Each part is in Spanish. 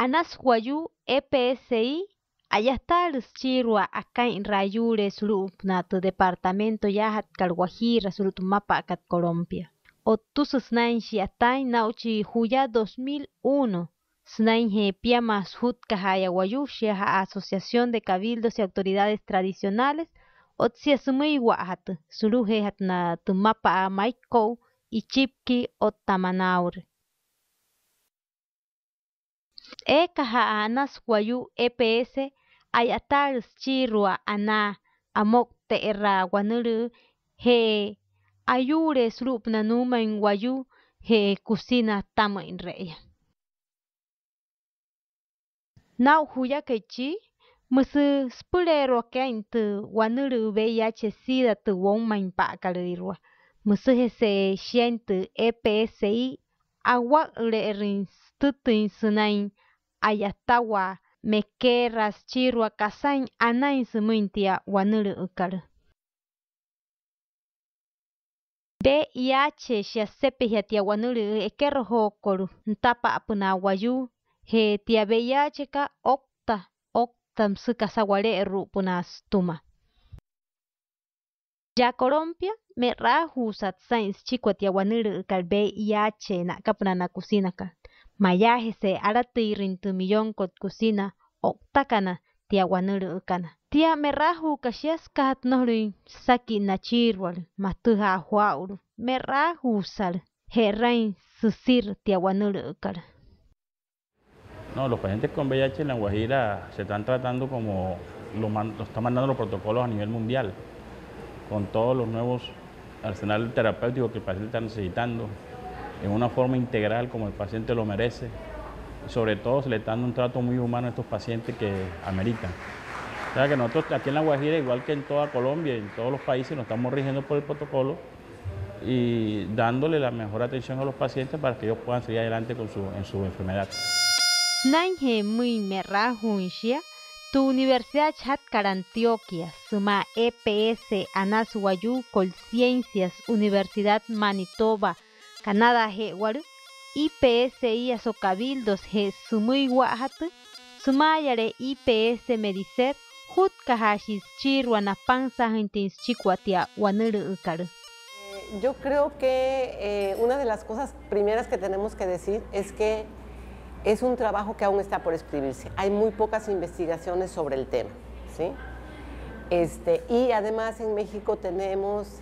Anas Guayú EPSI Ayatal Chirua acá en Rayure Surupna tu departamento Yahat Calguajira Surutmapa acat Colombia. O tu Susnainshi Atay Nauchi Juya 2001. Snainje Piama Sut Kahaya Guayushia Asociación de Cabildos y Autoridades Tradicionales. Otsia Sumui Wahat Suruje Hatna Tumapa Maiko y Chipki Otamanaur. Kaha anas Guayú EPS ayatar chirua ana amok te erra guanuru he ayure slupna numa en Guayú he cocina tama en reya. Now huya kechi musu spulero kaintu guanuru VIH sida tu won main pa kalirwa. Musu hese shientu EPSI agua le rin tutin sunain ayatawa mekeras chirua kasain anain sumuntia wanuru ukar. VIH shia sepe hiatia wanuru ekero hokoru ntapa apuna Guayú he tia VIH ka okta msuka sawale rupunas tuma. Ya Colombia me rahu sat science chico tia wanuru ukar VIH na kapuna na kusina ka. Mayaje se arati rintu millón kot kusina oktakana tia wanuru ukana. Tia merahu kashias kahat nohri saki nachirwal matuha huauru. Merahu sal herrain susir tia wanuru ukara. No, los pacientes con VIH en La Guajira se están tratando como lo están mandando los protocolos a nivel mundial, con todos los nuevos arsenales terapéuticos que el paciente está necesitando, en una forma integral como el paciente lo merece. Sobre todo se le está dando un trato muy humano a estos pacientes que ameritan. O sea que nosotros aquí en La Guajira, igual que en toda Colombia y en todos los países, nos estamos rigiendo por el protocolo y dándole la mejor atención a los pacientes para que ellos puedan seguir adelante en su enfermedad. Snainje muy merahunshia, tu Universidad Chatcar Antioquia, suma EPS Anas Guayú Colciencias, Universidad Manitoba, Canadá Hewaru, IPSI Asocabildos He Sumui Guahat, Sumayare IPS Medicer, Hut Kahashis Chirwana Panza Hintins Chicuatia Wanuru Ukaru. Yo creo que una de las cosas primeras que tenemos que decir es que es un trabajo que aún está por escribirse. Hay muy pocas investigaciones sobre el tema, ¿sí? Y además en México tenemos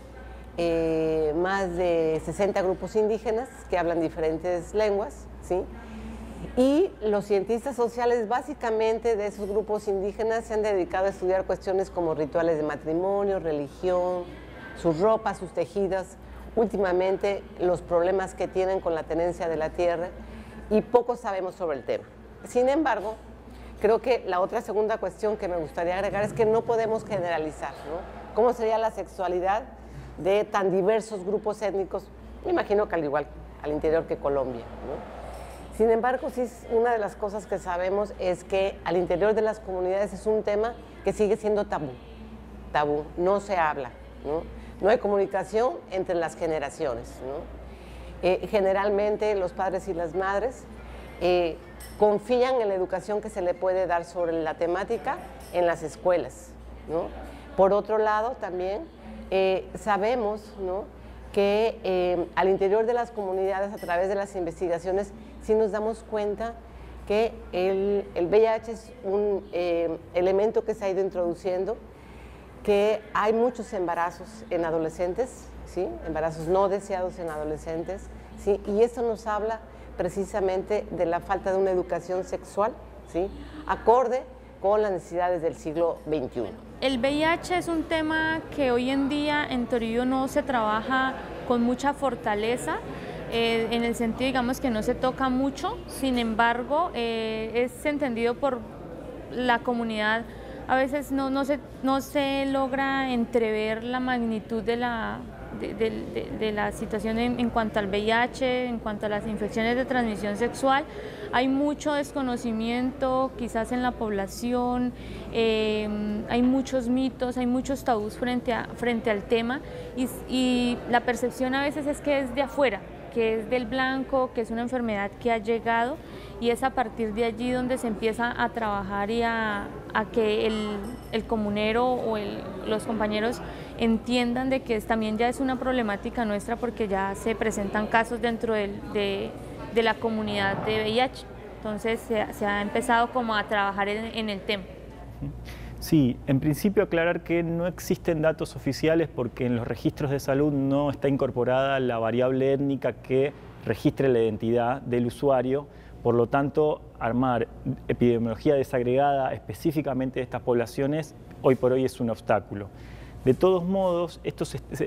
más de 60 grupos indígenas que hablan diferentes lenguas, ¿sí? Y los cientistas sociales básicamente de esos grupos indígenas se han dedicado a estudiar cuestiones como rituales de matrimonio, religión, sus ropas, sus tejidos, últimamente los problemas que tienen con la tenencia de la tierra, y poco sabemos sobre el tema. Sin embargo, creo que la otra segunda cuestión que me gustaría agregar es que no podemos generalizar, ¿no? ¿Cómo sería la sexualidad de tan diversos grupos étnicos? Me imagino que al igual al interior que Colombia, ¿no? Sin embargo, sí, una de las cosas que sabemos es que al interior de las comunidades es un tema que sigue siendo tabú, no se habla, ¿no? No hay comunicación entre las generaciones, ¿no? Generalmente los padres y las madres confían en la educación que se le puede dar sobre la temática en las escuelas, ¿no? Por otro lado, también sabemos, ¿no?, que al interior de las comunidades, a través de las investigaciones, sí nos damos cuenta que el VIH es un elemento que se ha ido introduciendo, que hay muchos embarazos en adolescentes, ¿sí?, embarazos no deseados en adolescentes, ¿sí?, y esto nos habla precisamente de la falta de una educación sexual, ¿sí?, acorde con las necesidades del siglo XXI. El VIH es un tema que hoy en día en Toribio no se trabaja con mucha fortaleza, en el sentido, digamos, que no se toca mucho. Sin embargo, es entendido por la comunidad. A veces no se logra entrever la magnitud de la situación en cuanto al VIH, en cuanto a las infecciones de transmisión sexual. Hay mucho desconocimiento quizás en la población, hay muchos mitos, hay muchos tabús frente al tema, y la percepción a veces es que es de afuera, que es del blanco, que es una enfermedad que ha llegado, y es a partir de allí donde se empieza a trabajar y a que el comunero o los compañeros entiendan de que también ya es una problemática nuestra, porque ya se presentan casos dentro de la comunidad de VIH. Entonces se ha empezado como a trabajar en el tema. Sí, en principio aclarar que no existen datos oficiales porque en los registros de salud no está incorporada la variable étnica que registre la identidad del usuario. Por lo tanto, armar epidemiología desagregada específicamente de estas poblaciones hoy por hoy es un obstáculo. De todos modos,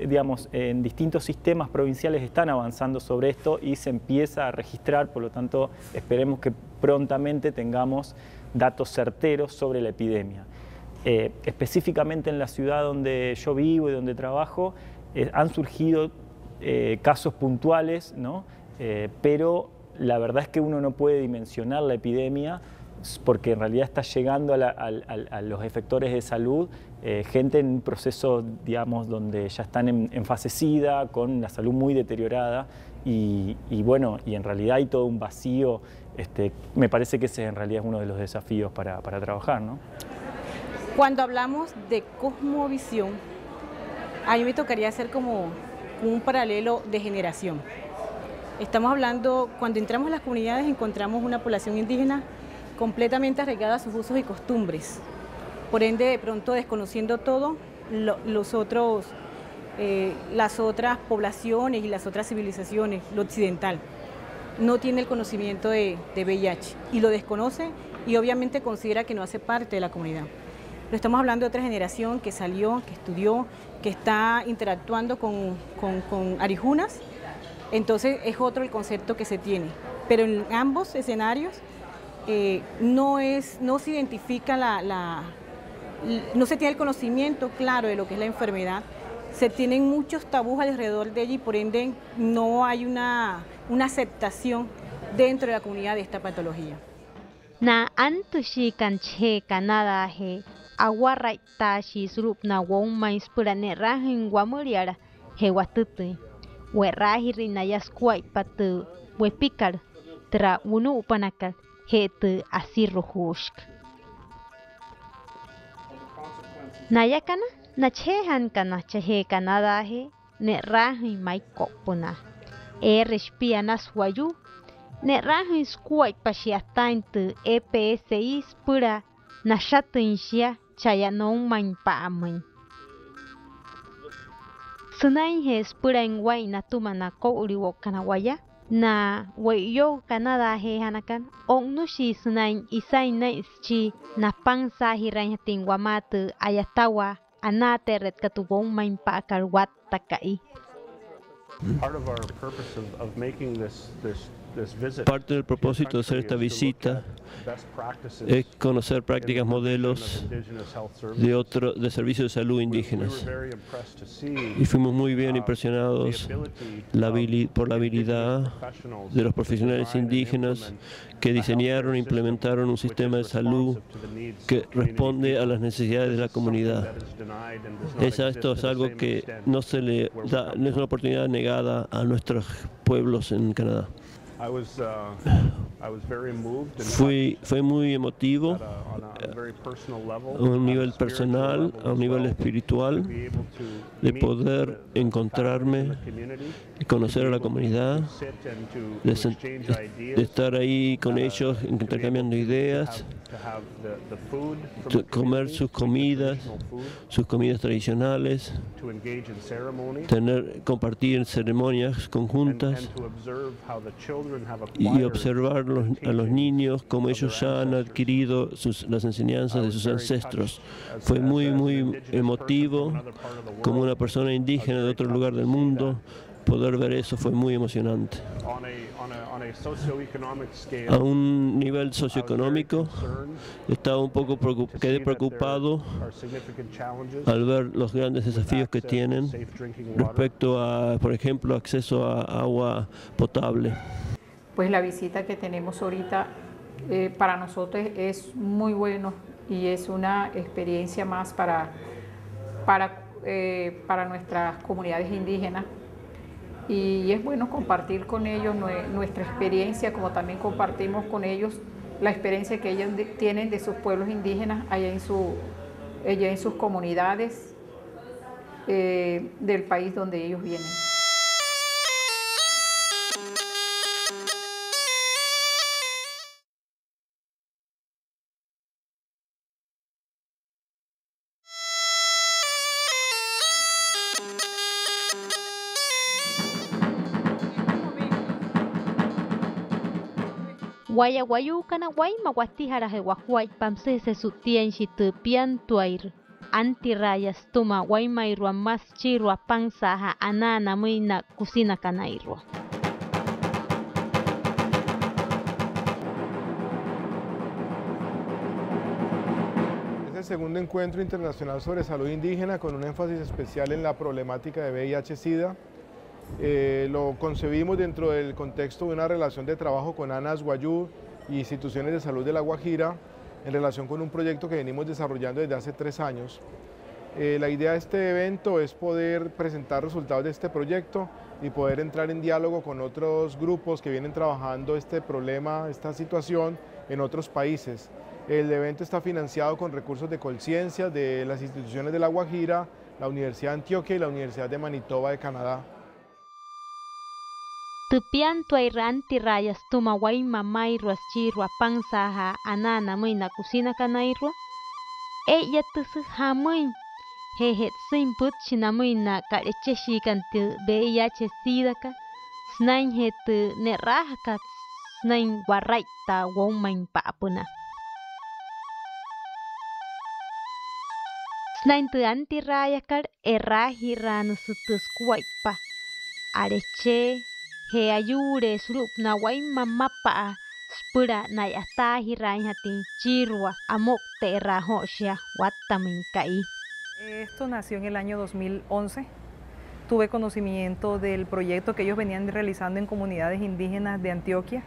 digamos, en distintos sistemas provinciales están avanzando sobre esto y se empieza a registrar, por lo tanto, esperemos que prontamente tengamos datos certeros sobre la epidemia. Específicamente en la ciudad donde yo vivo y donde trabajo, han surgido casos puntuales, ¿no? Pero la verdad es que uno no puede dimensionar la epidemia porque en realidad está llegando a los efectores de salud gente en un proceso, digamos, donde ya están en fase SIDA, con la salud muy deteriorada y bueno, y en realidad hay todo un vacío. Me parece que ese en realidad es uno de los desafíos para trabajar, ¿no? Cuando hablamos de cosmovisión, a mí me tocaría hacer como un paralelo de generación. Estamos hablando, cuando entramos a las comunidades encontramos una población indígena completamente arraigada a sus usos y costumbres. Por ende, de pronto desconociendo todo, las otras poblaciones y las otras civilizaciones, lo occidental, no tiene el conocimiento de VIH y lo desconoce y obviamente considera que no hace parte de la comunidad. Pero estamos hablando de otra generación que salió, que estudió, que está interactuando con arijunas, entonces es otro el concepto que se tiene. Pero en ambos escenarios no se identifica no se tiene el conocimiento claro de lo que es la enfermedad, se tienen muchos tabús alrededor de ella y por ende no hay una aceptación dentro de la comunidad de esta patología. Na antushi kanche kanada he aguarra tashi surup na wong mais purane rahin guamuriara he watutu werahi rinayas kwai patu wepikar tra unu upanakal he tu asirruhushk nayakana na chehan kana chehe kanada he ne rahin mai kopuna respianas wayu ne rahin squai pasiatain tu EPSI pura na shatunsia chaya non main paamun sunai he pura ingwai na tumana ko uriwo kanawaya na wayo kanada he hanakan ongnushi sunai isai na ischi na pangsa hirain tingwamatu ayatawa anate ret katubong main paakar wat takai. Parte del propósito de hacer esta visita es conocer prácticas modelos de servicios de salud indígenas. Y fuimos muy bien impresionados por la habilidad de los profesionales indígenas que diseñaron e implementaron un sistema de salud que responde a las necesidades de la comunidad. Esto es algo que no es una oportunidad negada a nuestros pueblos en Canadá. Fue muy emotivo a un nivel personal, a un nivel espiritual, de poder encontrarme y conocer a la comunidad, de estar ahí con ellos intercambiando ideas, comer sus comidas tradicionales, compartir ceremonias conjuntas y observar a los niños cómo ellos ya han adquirido las enseñanzas de sus ancestros. Fue muy emotivo, como una persona indígena de otro lugar del mundo, poder ver eso fue muy emocionante. A un nivel socioeconómico, quedé preocupado al ver los grandes desafíos que tienen respecto a, por ejemplo, acceso a agua potable. Pues la visita que tenemos ahorita para nosotros es muy bueno y es una experiencia más para nuestras comunidades indígenas. y es bueno compartir con ellos nuestra experiencia, como también compartimos con ellos la experiencia que ellos tienen de sus pueblos indígenas allá en sus comunidades del país donde ellos vienen. Guaya guayucana guay maguatijara hewahuay pamse se sutien shitupian tuair. Antirrayas tuma guay mairua más chirua panzaja anana muina cocina canairua. Es el segundo encuentro internacional sobre salud indígena con un énfasis especial en la problemática de VIH-Sida. Lo concebimos dentro del contexto de una relación de trabajo con ANAS Wayuu y instituciones de salud de La Guajira en relación con un proyecto que venimos desarrollando desde hace 3 años. La idea de este evento es poder presentar resultados de este proyecto y poder entrar en diálogo con otros grupos que vienen trabajando este problema, esta situación en otros países. El evento está financiado con recursos de Colciencia de las instituciones de La Guajira, la Universidad de Antioquia y la Universidad de Manitoba de Canadá. Tupian tuaira antirrayas tuma guay mamairua chirua panzaja anana muina cocina canairua. Ella tusu hamuin. Hehet simput chinamuina kareche shikantil VIH-Sida ka. Snain het nerahaka snain guaraita womain papuna. Snain tu antirrayakar errahiranu sutus kuaipa. Areche he ayure surup na guay mamapa spura na yatahi rainhatin chirua amok te rahoshia watamin kai. Esto nació en el año 2011. Tuve conocimiento del proyecto que ellos venían realizando en comunidades indígenas de Antioquia.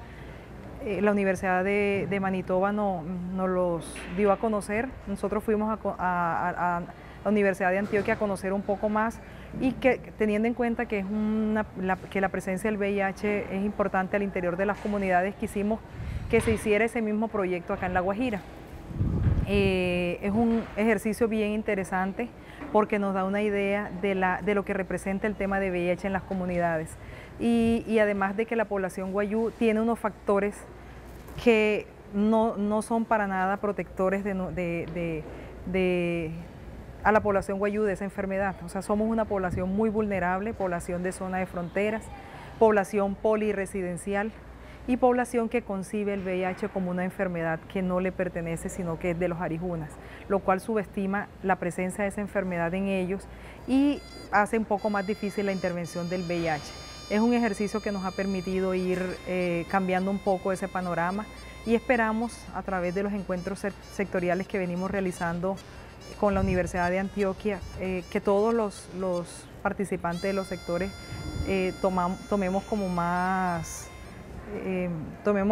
La Universidad de Manitoba nos los dio a conocer. Nosotros fuimos a la Universidad de Antioquia a conocer un poco más y que teniendo en cuenta que, que la presencia del VIH es importante al interior de las comunidades, quisimos que se hiciera ese mismo proyecto acá en La Guajira. Es un ejercicio bien interesante porque nos da una idea de lo que representa el tema de VIH en las comunidades y además de que la población wayuu tiene unos factores que no son para nada protectores a la población wayuu de esa enfermedad. O sea, somos una población muy vulnerable, población de zona de fronteras, población poliresidencial y población que concibe el VIH como una enfermedad que no le pertenece, sino que es de los arijunas, lo cual subestima la presencia de esa enfermedad en ellos y hace un poco más difícil la intervención del VIH. Es un ejercicio que nos ha permitido ir cambiando un poco ese panorama y esperamos a través de los encuentros sectoriales que venimos realizando con la Universidad de Antioquia, que todos los participantes de los sectores tomemos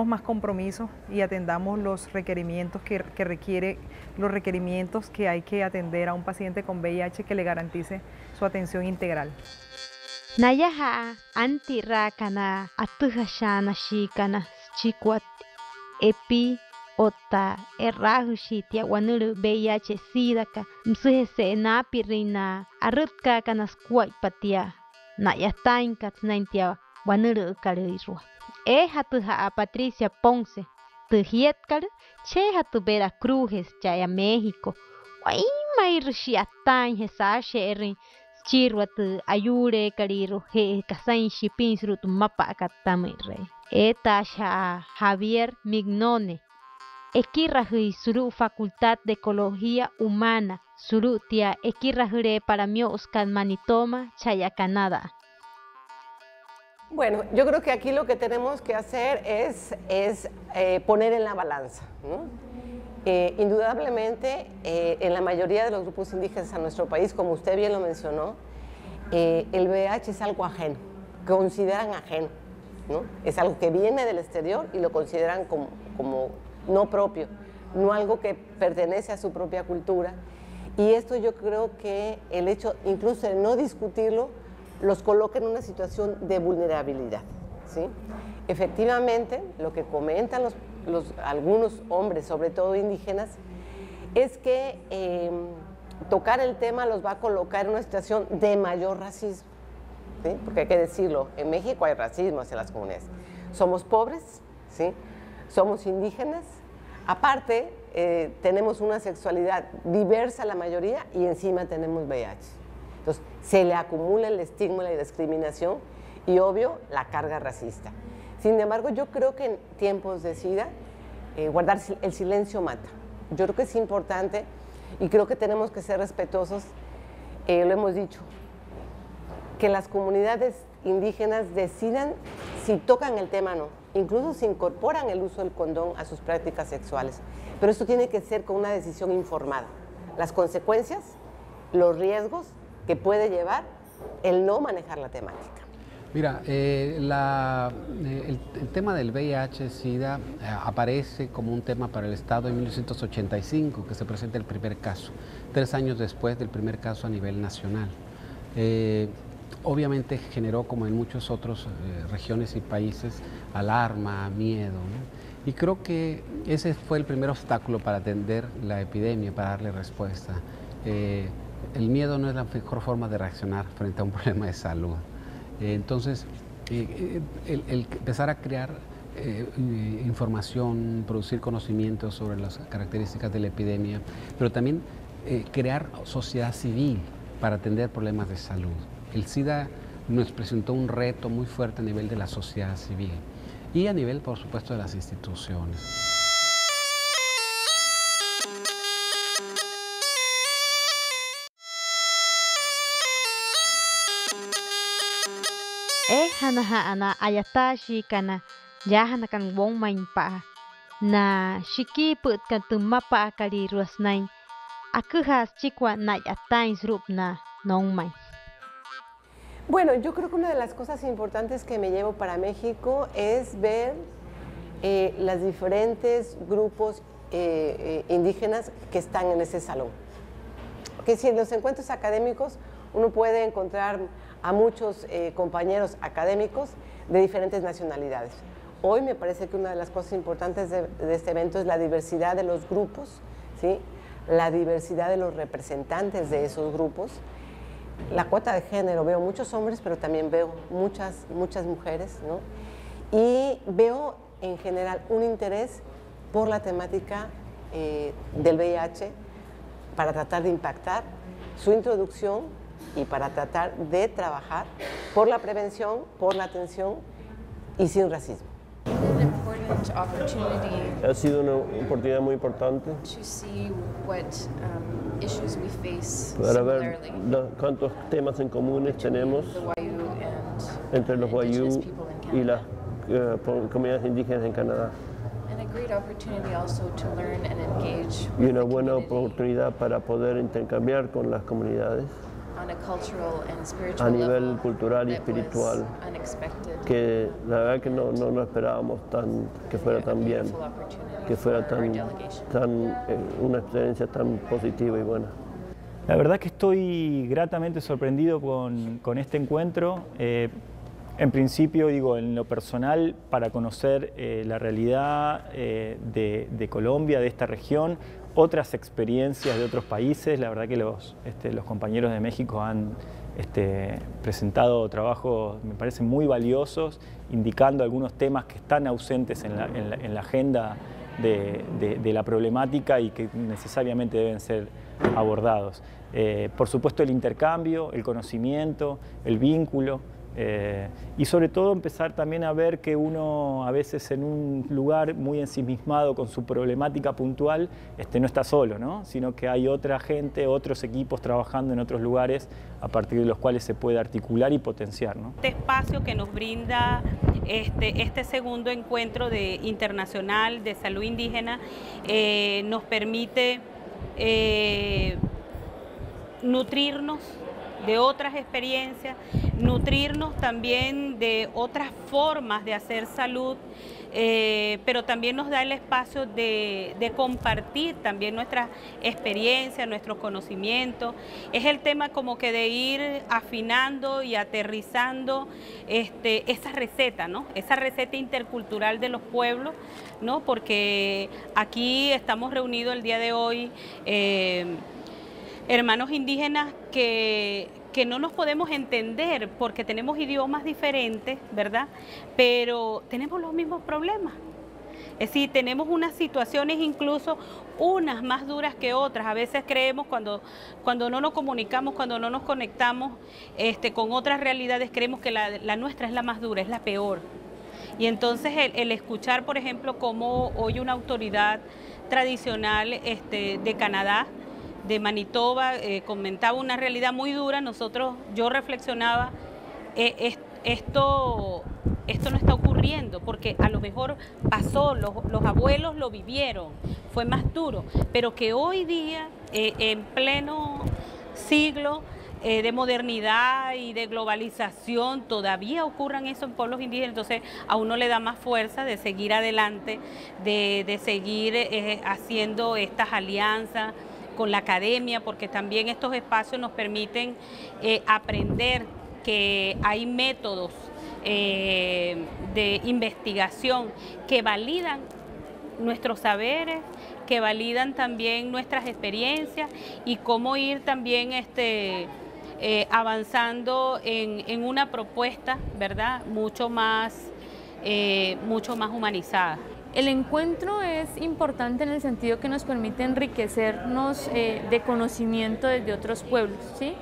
más compromiso y atendamos los requerimientos que hay que atender a un paciente con VIH que le garantice su atención integral. Nayaha antirrakana atuhashana shikana chikwat epi ota errahushitya wanuru VIH-Sida ka msuhese napirina arutka kana squaipatia nayatain naintia wanuru karirua. Hatuha a Patricia Ponce, tuhietcar, hatu Veracruz, chaya México. Guaymair shiatain hesashe erin, chirwa tu ayure cariro, casain shipin srut mapa catamire. Etasha Javier Mignone. Equirrahui suru Facultad de Ecología Humana, surutia equirrahure para Mioscan Manitoba, chaya Canadá. Bueno, yo creo que aquí lo que tenemos que hacer es poner en la balanza, ¿no? Indudablemente, en la mayoría de los grupos indígenas a nuestro país, como usted bien lo mencionó, el VIH es algo ajeno, consideran ajeno, ¿no? Es algo que viene del exterior y lo consideran como no propio, no algo que pertenece a su propia cultura. Y esto yo creo que el hecho incluso de no discutirlo los coloca en una situación de vulnerabilidad, ¿sí? Efectivamente, lo que comentan algunos hombres, sobre todo indígenas, es que tocar el tema los va a colocar en una situación de mayor racismo, ¿sí? Porque hay que decirlo, en México hay racismo hacia las comunidades. Somos pobres, ¿sí? Somos indígenas, aparte tenemos una sexualidad diversa la mayoría y encima tenemos VIH. Entonces, se le acumula el estigma y la discriminación y, obvio, la carga racista. Sin embargo, yo creo que en tiempos de SIDA, guardar el silencio mata. Yo creo que es importante y creo que tenemos que ser respetuosos, lo hemos dicho, que las comunidades indígenas decidan si tocan el tema o no, incluso si incorporan el uso del condón a sus prácticas sexuales. Pero esto tiene que ser con una decisión informada. Las consecuencias, los riesgos que puede llevar el no manejar la temática. Mira, el tema del VIH-Sida aparece como un tema para el Estado en 1985, que se presenta el primer caso, 3 años después del primer caso a nivel nacional. Obviamente generó, como en muchas otras regiones y países, alarma, miedo, ¿no? Y creo que ese fue el primer obstáculo para atender la epidemia, para darle respuesta. El miedo no es la mejor forma de reaccionar frente a un problema de salud. Entonces, el empezar a crear información, producir conocimientos sobre las características de la epidemia, pero también crear sociedad civil para atender problemas de salud. El SIDA nos presentó un reto muy fuerte a nivel de la sociedad civil y a nivel, por supuesto, de las instituciones. Hana ayatashi kana yahana kan wong main pa na shiki put kan tumapa kali ruasnain akuhas chikwa na yatain srupna nong main. Bueno, yo creo que una de las cosas importantes que me llevo para México es ver los diferentes grupos indígenas que están en ese salón. Que si en los encuentros académicos uno puede encontrar a muchos compañeros académicos de diferentes nacionalidades. Hoy me parece que una de las cosas importantes de este evento es la diversidad de los grupos, ¿sí? La diversidad de los representantes de esos grupos. La cuota de género, veo muchos hombres, pero también veo muchas mujeres, ¿no? Y veo en general un interés por la temática del VIH para tratar de impactar su introducción y para tratar de trabajar por la prevención, por la atención y sin racismo. Ha sido una oportunidad muy importante para ver cuántos temas en comunes tenemos entre los Wayuu y las comunidades indígenas en Canadá. Y una buena oportunidad para poder intercambiar con las comunidades a nivel cultural y espiritual, que la verdad que no esperábamos que fuera tan bien, que fuera una experiencia tan positiva y buena. La verdad que estoy gratamente sorprendido con este encuentro. En principio, digo, en lo personal, para conocer la realidad de Colombia, de esta región, otras experiencias de otros países. La verdad que los compañeros de México han presentado trabajos, me parecen muy valiosos, indicando algunos temas que están ausentes en la agenda de la problemática y que necesariamente deben ser abordados. Por supuesto, el intercambio, el conocimiento, el vínculo. Y sobre todo empezar también a ver que uno a veces en un lugar muy ensimismado con su problemática puntual no está solo, ¿no? Sino que hay otra gente, otros equipos trabajando en otros lugares a partir de los cuales se puede articular y potenciar, ¿no? Este espacio que nos brinda este segundo encuentro internacional de salud indígena nos permite nutrirnos de otras experiencias, nutrirnos también de otras formas de hacer salud pero también nos da el espacio de compartir también nuestras experiencias, nuestros conocimientos. Es el tema como que de ir afinando y aterrizando esa receta, ¿no? Esa receta intercultural de los pueblos, ¿no? Porque aquí estamos reunidos el día de hoy hermanos indígenas que no nos podemos entender porque tenemos idiomas diferentes, ¿verdad? Pero tenemos los mismos problemas. Es decir, tenemos unas situaciones incluso unas más duras que otras. A veces creemos cuando no nos comunicamos, cuando no nos conectamos con otras realidades, creemos que la nuestra es la más dura, es la peor. Y entonces el escuchar, por ejemplo, cómo hoy una autoridad tradicional de Canadá, de Manitoba, comentaba una realidad muy dura, yo reflexionaba, esto no está ocurriendo, porque a lo mejor pasó, los abuelos lo vivieron, fue más duro, pero que hoy día, en pleno siglo de modernidad y de globalización, todavía ocurran eso en pueblos indígenas, entonces a uno le da más fuerza de seguir adelante, de seguir haciendo estas alianzas con la academia, porque también estos espacios nos permiten aprender que hay métodos de investigación que validan nuestros saberes, que validan también nuestras experiencias y cómo ir también avanzando en una propuesta, ¿verdad?, mucho más humanizada. El encuentro es importante en el sentido que nos permite enriquecernos de conocimiento desde otros pueblos, ¿sí?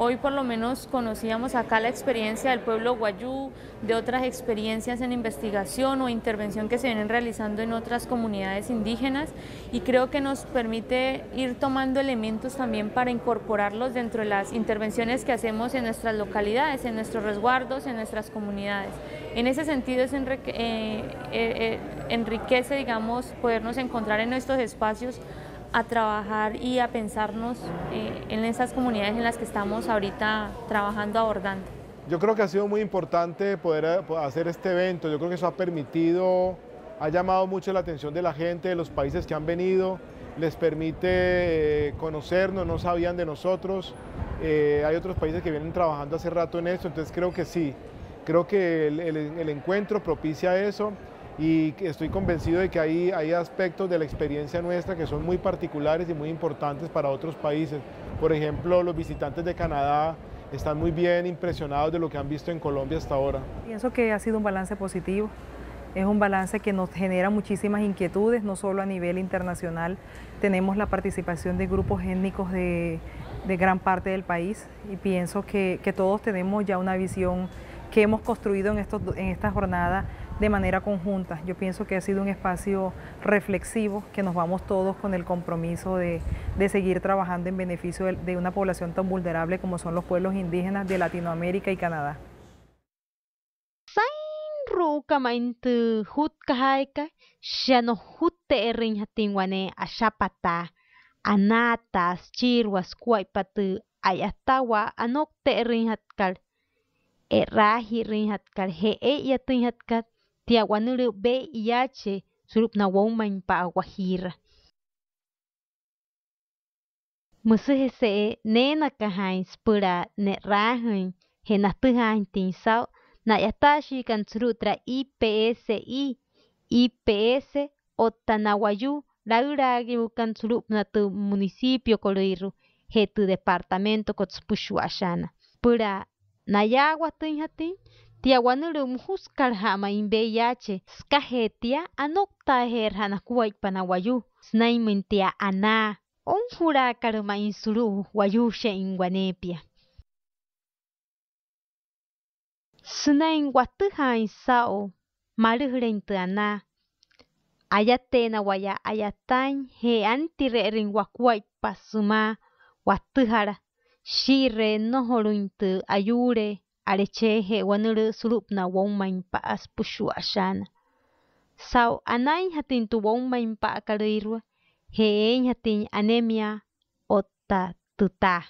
Hoy por lo menos conocíamos acá la experiencia del pueblo Wayuu, de otras experiencias en investigación o intervención que se vienen realizando en otras comunidades indígenas, y creo que nos permite ir tomando elementos también para incorporarlos dentro de las intervenciones que hacemos en nuestras localidades, en nuestros resguardos, en nuestras comunidades. En ese sentido enriquece, digamos, podernos encontrar en estos espacios a trabajar y a pensarnos en esas comunidades en las que estamos ahorita trabajando, abordando. Yo creo que ha sido muy importante poder hacer este evento. Yo creo que eso ha llamado mucho la atención de la gente, de los países que han venido, les permite conocernos, no sabían de nosotros. Hay otros países que vienen trabajando hace rato en esto, entonces creo que sí, creo que el encuentro propicia eso. Y estoy convencido de que hay aspectos de la experiencia nuestra que son muy particulares y muy importantes para otros países. Por ejemplo, los visitantes de Canadá están muy bien impresionados de lo que han visto en Colombia hasta ahora. Pienso que ha sido un balance positivo. Es un balance que nos genera muchísimas inquietudes, no solo a nivel internacional. Tenemos la participación de grupos étnicos de gran parte del país y pienso que todos tenemos ya una visión que hemos construido en esta jornada de manera conjunta. Yo pienso que ha sido un espacio reflexivo, que nos vamos todos con el compromiso de seguir trabajando en beneficio de una población tan vulnerable como son los pueblos indígenas de Latinoamérica y Canadá. Tiawanuru VIH surupna wongmain pa Guajira. Musihese nena kahain spura ne rahin henatuhain tinsao na yatashi kan surutra IPS Otanawayu lauragi kan surupna tu municipio Coloiru he tu departamento Kotspushu Ashana. Pura nayagua tinhatin Tiawanuru muhuskar hama in VIH skahetia anokta herhana kuwaipana wayu snaimentia ana onjura karma insuru wayushe in Guanepia. Snain watuha in sao maruhrente ana ayatena waya ayatain he antirerin wakuaipa suma watuhara shire nohoruinte ayure arecheje wanuru surupna wongmain pa aspushu ashana. Sao anain hatin tu wongmain pa akarirwa, heen hatin anemia otta tuta.